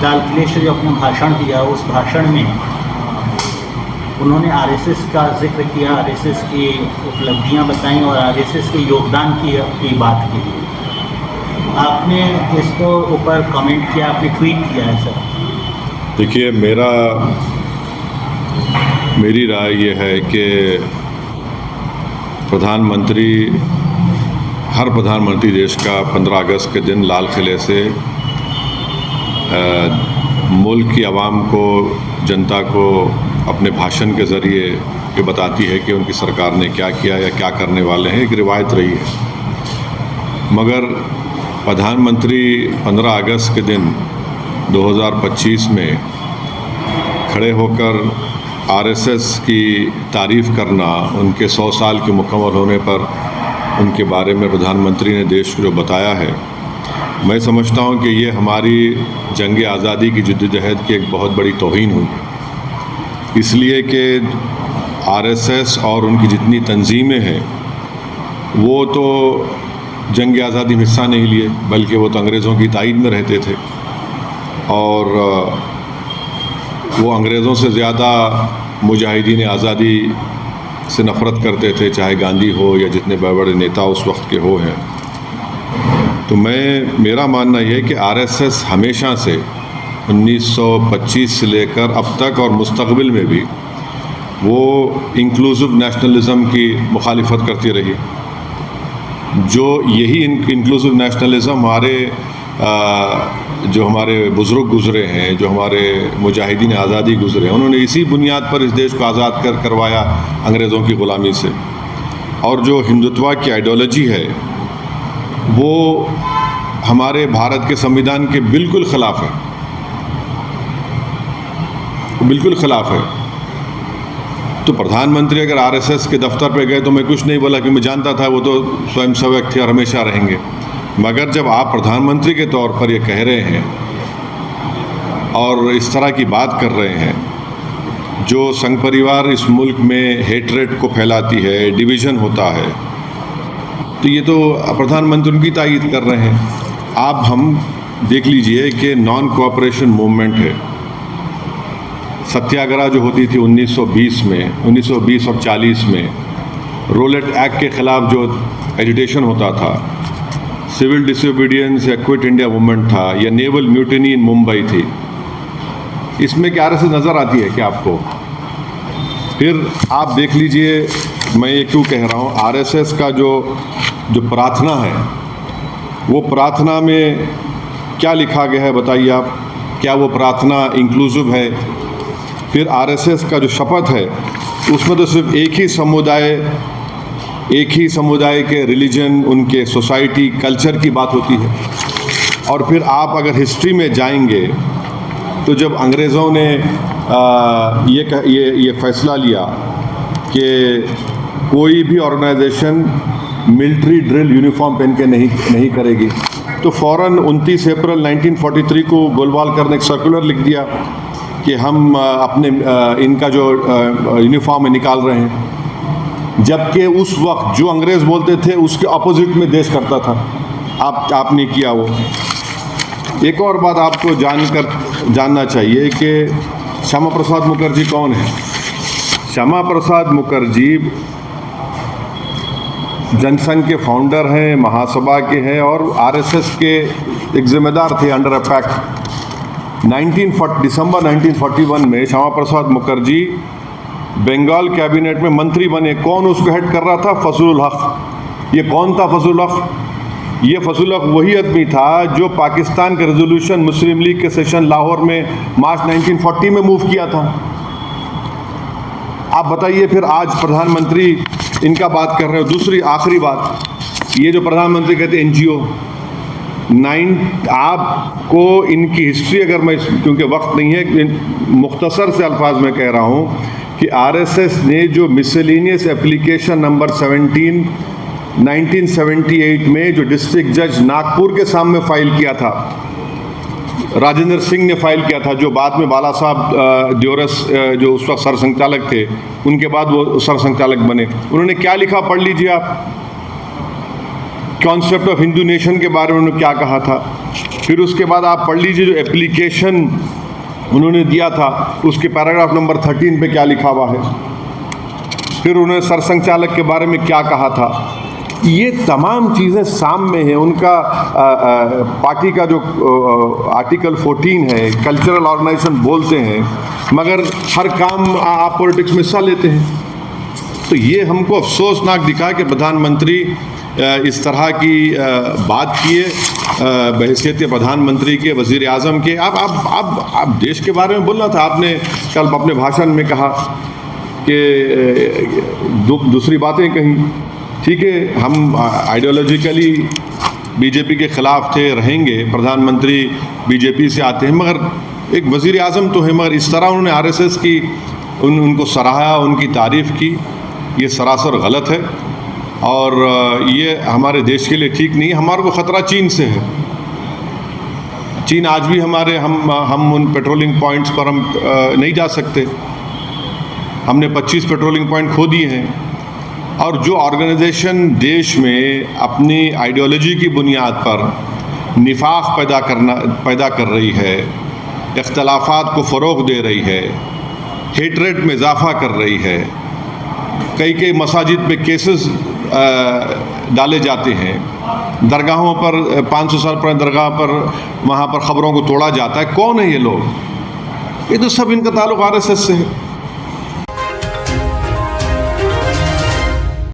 लाल किले से जो अपना भाषण दिया, उस भाषण में उन्होंने आरएसएस का जिक्र किया, आरएसएस की उपलब्धियां बताई और आरएसएस के योगदान की बात की। आपने इसको ऊपर कमेंट किया, आपने ट्वीट किया है सर। देखिए, मेरी राय ये है कि हर प्रधानमंत्री देश का 15 अगस्त के दिन लाल किले से मुल्क की आवाम को, जनता को अपने भाषण के ज़रिए ये बताती है कि उनकी सरकार ने क्या किया या क्या करने वाले हैं। एक रिवायत रही है। मगर प्रधानमंत्री 15 अगस्त के दिन 2025 में खड़े होकर आरएसएस की तारीफ़ करना, उनके 100 साल के मुकम्मल होने पर उनके बारे में प्रधानमंत्री ने देश को जो बताया है, मैं समझता हूं कि ये हमारी जंग आज़ादी की जद्दोजहद की एक बहुत बड़ी तौहीन हुई। इसलिए कि आरएसएस और उनकी जितनी तंजीमें हैं वो तो जंग आज़ादी में हिस्सा नहीं लिए, बल्कि वो तो अंग्रेज़ों की ताईद में रहते थे और वो अंग्रेज़ों से ज़्यादा मुजाहिदीन आज़ादी से नफ़रत करते थे, चाहे गांधी हो या जितने बड़े बड़े नेता उस वक्त के हो हैं। तो मेरा मानना यह है कि आरएसएस हमेशा से 1925 से लेकर अब तक और मुस्तक़बिल में भी वो इंक्लूसिव नेशनलिज़म की मुखालिफत करती रही। जो यही इंक्लूसिव नेशनलिज़म जो हमारे बुज़ुर्ग गुज़रे हैं, जो हमारे मुजाहिदीन आज़ादी गुज़रे हैं, उन्होंने इसी बुनियाद पर इस देश को आज़ाद करवाया अंग्रेज़ों की ग़ुलामी से। और जो हिंदुत्व की आइडियोलॉजी है वो हमारे भारत के संविधान के बिल्कुल ख़िलाफ़ है, बिल्कुल ख़िलाफ़ है। तो प्रधानमंत्री अगर आरएसएस के दफ्तर पे गए तो मैं कुछ नहीं बोला कि मैं जानता था वो तो स्वयंसेवक थे और हमेशा रहेंगे। मगर जब आप प्रधानमंत्री के तौर पर ये कह रहे हैं और इस तरह की बात कर रहे हैं, जो संघ परिवार इस मुल्क में हेटरेट को फैलाती है, डिवीज़न होता है, तो ये तो प्रधानमंत्री उनकी तायीद कर रहे हैं। आप हम देख लीजिए कि नॉन कोऑपरेशन मूवमेंट है, सत्याग्रह जो होती थी 1920 और 40 में, रोलेट एक्ट के ख़िलाफ़ जो एजिटेशन होता था, सिविल डिसोबीडियंस या क्विट इंडिया मूवमेंट था, या नेवल म्यूटिनी इन मुंबई थी। इसमें क्या आरएसएस नज़र आती है क्या आपको? फिर आप देख लीजिए, मैं ये क्यों कह रहा हूँ, आरएसएस का जो प्रार्थना है, वो प्रार्थना में क्या लिखा गया है बताइए आप? क्या वो प्रार्थना इंक्लूसिव है? फिर आरएसएस का जो शपथ है उसमें तो सिर्फ एक ही समुदाय के रिलीजन, उनके सोसाइटी, कल्चर की बात होती है। और फिर आप अगर हिस्ट्री में जाएंगे तो जब अंग्रेज़ों ने ये फ़ैसला लिया कि कोई भी ऑर्गेनाइजेशन मिलिट्री ड्रिल यूनिफॉर्म पहन के नहीं करेगी, तो फ़ौरन 29 अप्रैल 1943 को गोलवालकर ने एक सर्कुलर लिख दिया कि हम अपने इनका जो यूनिफॉर्म निकाल रहे हैं। जबकि उस वक्त जो अंग्रेज़ बोलते थे उसके अपोजिट में देश करता था। आपने किया वो। एक और बात आपको जानना चाहिए कि श्यामा प्रसाद मुखर्जी कौन है। श्यामा प्रसाद मुखर्जी जनसंघ के फाउंडर हैं, महासभा के हैं और आरएसएस के एक जिम्मेदार थे अंडर अ पैक्ट। दिसंबर 1941 में श्यामा प्रसाद मुखर्जी बंगाल कैबिनेट में मंत्री बने। कौन उसको हेड कर रहा था? फजलुल हक। ये कौन था फजलुल हक? ये फजलुल हक वही आदमी था जो पाकिस्तान के रेजोल्यूशन मुस्लिम लीग के सेशन लाहौर में मार्च 1940 में मूव किया था। आप बताइए फिर आज प्रधानमंत्री इनका बात कर रहे हो। दूसरी आखिरी बात, ये जो प्रधानमंत्री कहते हैं एनजीओ, आपको इनकी हिस्ट्री अगर मैं, क्योंकि वक्त नहीं है, मुख्तसर से अल्फाज में कह रहा हूँ कि आरएसएस ने जो मिसलेनियस एप्लीकेशन नंबर 17 1978 में जो डिस्ट्रिक्ट जज नागपुर के सामने फाइल किया था, राजेंद्र सिंह ने फाइल किया था, जो बाद में बाला साहब द्योरस जो उस वक्त सर संचालक थे, उनके बाद वो सर संचालक बने। उन्होंने क्या लिखा पढ़ लीजिए आप। कॉन्सेप्ट ऑफ हिंदू नेशन के बारे में उन्होंने क्या कहा था। फिर उसके बाद आप पढ़ लीजिए जो एप्लीकेशन उन्होंने दिया था उसके पैराग्राफ नंबर 13 पे क्या लिखा हुआ है। फिर उन्होंने सरसंघचालक के बारे में क्या कहा था। ये तमाम चीज़ें सामने हैं। उनका पार्टी का जो आर्टिकल 14 है, कल्चरल ऑर्गेनाइजेशन बोलते हैं, मगर हर काम आप पॉलिटिक्स में हिस्सा लेते हैं। तो ये हमको अफसोसनाक दिखा कि प्रधानमंत्री इस तरह की बात किए बहैसियत प्रधानमंत्री के, वज़ीर आज़म के। आप देश के बारे में बोलना था। आपने कल अपने भाषण में कहा कि दूसरी बातें कहीं। ठीक है, हम आइडियोलॉजिकली बीजेपी के ख़िलाफ़ थे, रहेंगे। प्रधानमंत्री बीजेपी से आते हैं, मगर एक वज़ीर आज़म तो है। मगर इस तरह उन्होंने आरएसएस की उनको सराहा, उनकी तारीफ़ की, ये सरासर गलत है और ये हमारे देश के लिए ठीक नहीं है। हमारे को ख़तरा चीन से है। चीन आज भी हम उन पेट्रोलिंग पॉइंट्स पर हम नहीं जा सकते। हमने 25 पेट्रोलिंग पॉइंट खो दिए हैं। और जो ऑर्गेनाइजेशन देश में अपनी आइडियोलॉजी की बुनियाद पर निफाक पैदा कर रही है, इख्तलाफात को फ़रोग़ दे रही है, हेटरेट में इजाफ़ा कर रही है, कई मसाजिद पे केसेस डाले जाते हैं, दरगाहों पर 500 साल पुरानी दरगाह पर वहाँ पर ख़बरों को तोड़ा जाता है। कौन है ये लोग? ये तो सब इनका ताल्लुक़ आरएसएस से है।